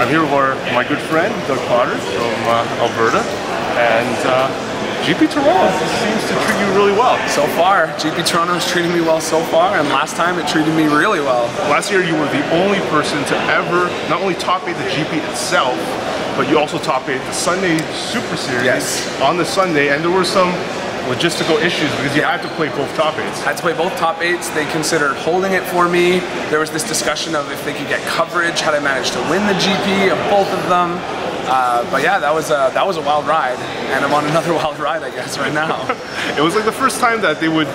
I'm here with my good friend, Doug Potter from Alberta, and GP Toronto seems to treat you really well. So far, GP Toronto's treating me well so far, and last time it treated me really well. Last year you were the only person to ever not only top 8 the GP itself, but you also top 8 the Sunday Super Series on the Sunday, and there were some logistical issues because you had to play both top 8s. I had to play both top 8s. They considered holding it for me. There was this discussion of if they could get coverage, how I managed to win the GP of both of them. But yeah, that was a wild ride, and I'm on another wild ride, I guess, right now. It was like the first time that they would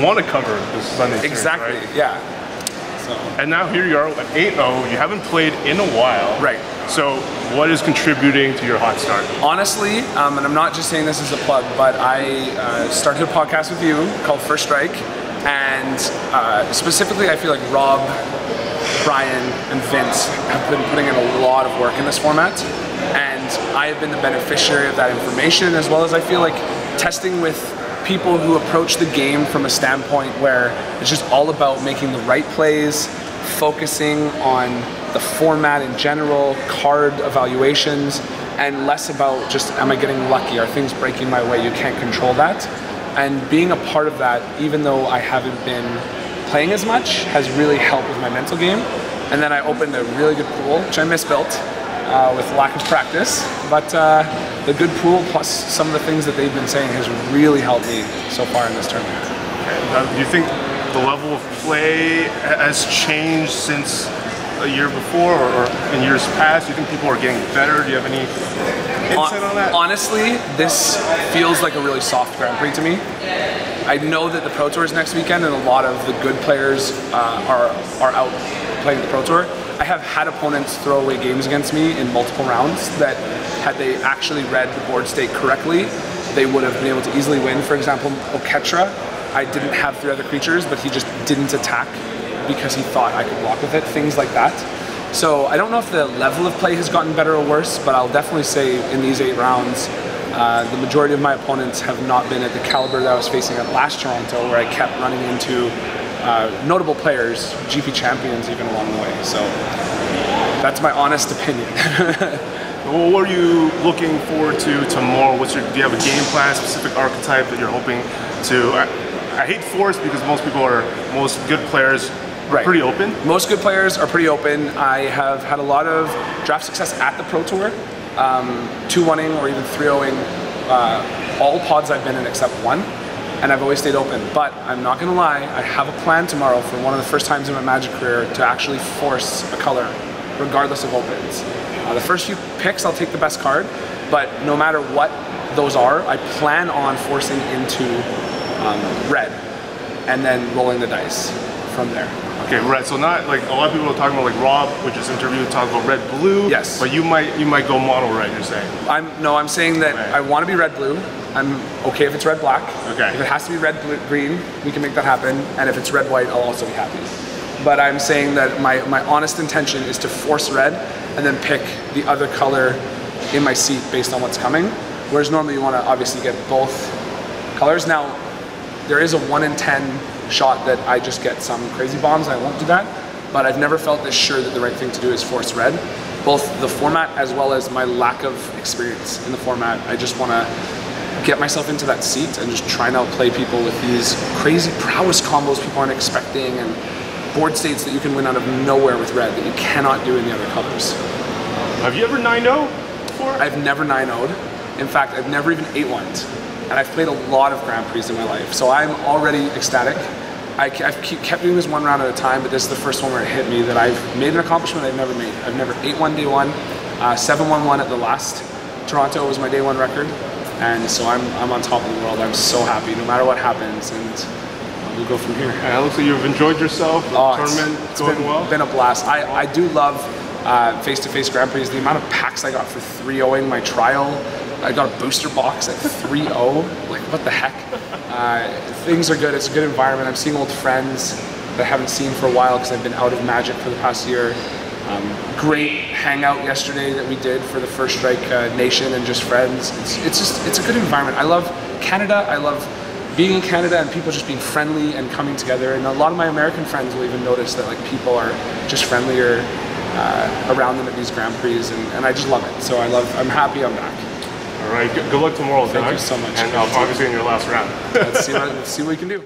want to cover this Sunday series, exactly, right? Yeah. So. And now here you are at 8-0. You haven't played in a while. Right. So what is contributing to your hot start? Honestly, and I'm not just saying this as a plug, but I started a podcast with you called First Strike, and specifically I feel like Rob, Brian, and Vince have been putting in a lot of work in this format, and I have been the beneficiary of that information, as well as I feel like testing with people who approach the game from a standpoint where it's just all about making the right plays, focusing on the format in general, card evaluations, and less about just, am I getting lucky? Are things breaking my way? You can't control that. And being a part of that, even though I haven't been playing as much, has really helped with my mental game. And then I opened a really good pool, which I misbuilt with lack of practice. But the good pool plus some of the things that they've been saying has really helped me so far in this tournament. Okay. Do you think the level of play has changed since a year before or in years past? Do you think people are getting better? Do you have any insight on that? Honestly, this feels like a really soft Grand Prix to me. I know that the Pro Tour is next weekend, and a lot of the good players are out playing the Pro Tour. I have had opponents throw away games against me in multiple rounds that, had they actually read the board state correctly, they would have been able to easily win. For example, Oketra, I didn't have 3 other creatures, but he just didn't attack because he thought I could block with it, things like that. So I don't know if the level of play has gotten better or worse, but I'll definitely say in these 8 rounds, the majority of my opponents have not been at the caliber that I was facing at last Toronto, where I kept running into notable players, GP champions even along the way. So that's my honest opinion. Well, what are you looking forward to tomorrow? Do you have a game plan, specific archetype that you're hoping to? I hate force because most good players are pretty open. Most good players are pretty open. I have had a lot of draft success at the Pro Tour, 2-1ing or even 3-0ing all pods I've been in except one, and I've always stayed open. But I'm not gonna lie, I have a plan tomorrow for one of the first times in my Magic career to actually force a color, regardless of opens. The first few picks, I'll take the best card, but no matter what those are, I plan on forcing into red, and then rolling the dice from there. Okay, red. So not like a lot of people are talking about, like Rob, which is interviewed, talking about red blue. Yes. But you might go mono red. You're saying? I'm saying that I want to be red blue. I'm okay if it's red black. Okay. If it has to be red blue, green, we can make that happen. And if it's red white, I'll also be happy. But I'm saying that my honest intention is to force red and then pick the other color in my seat based on what's coming. Whereas normally you want to obviously get both colors. Now, there is a 1 in 10 shot that I just get some crazy bombs. I won't do that, but I've never felt this sure that the right thing to do is force red. Both the format as well as my lack of experience in the format. I just want to get myself into that seat and just try and outplay people with these crazy prowess combos people aren't expecting, and board states that you can win out of nowhere with red that you cannot do in the other colors. Have you ever 9-0 before? I've never 9-0'd. In fact, I've never even 8-1'd. And I've played a lot of Grand Prix in my life, so I'm already ecstatic. I've kept doing this one round at a time, but this is the first one where it hit me that I've made an accomplishment I've never made. I've never 8-1 day 1, 7-1-1 at the last Toronto was my day 1 record, and so I'm on top of the world. I'm so happy, no matter what happens, and we'll go from here. And it looks like you've enjoyed yourself. The tournament going well. It's been a blast. I do love face-to-face Grand Prix. The amount of packs I got for 3-0ing my trial. I got a booster box at 3-0. Like, what the heck? Things are good. It's a good environment. I'm seeing old friends that I haven't seen for a while because I've been out of Magic for the past year. Great hangout yesterday that we did for the First Strike Nation and just friends. It's a good environment. I love Canada. I love being in Canada and people just being friendly and coming together. And a lot of my American friends will even notice that like people are just friendlier around them at these Grand Prix, and I just love it. So I'm happy I'm back. All right, good luck tomorrow, Thank you so much. And obviously in your last round. Let's see what we can do.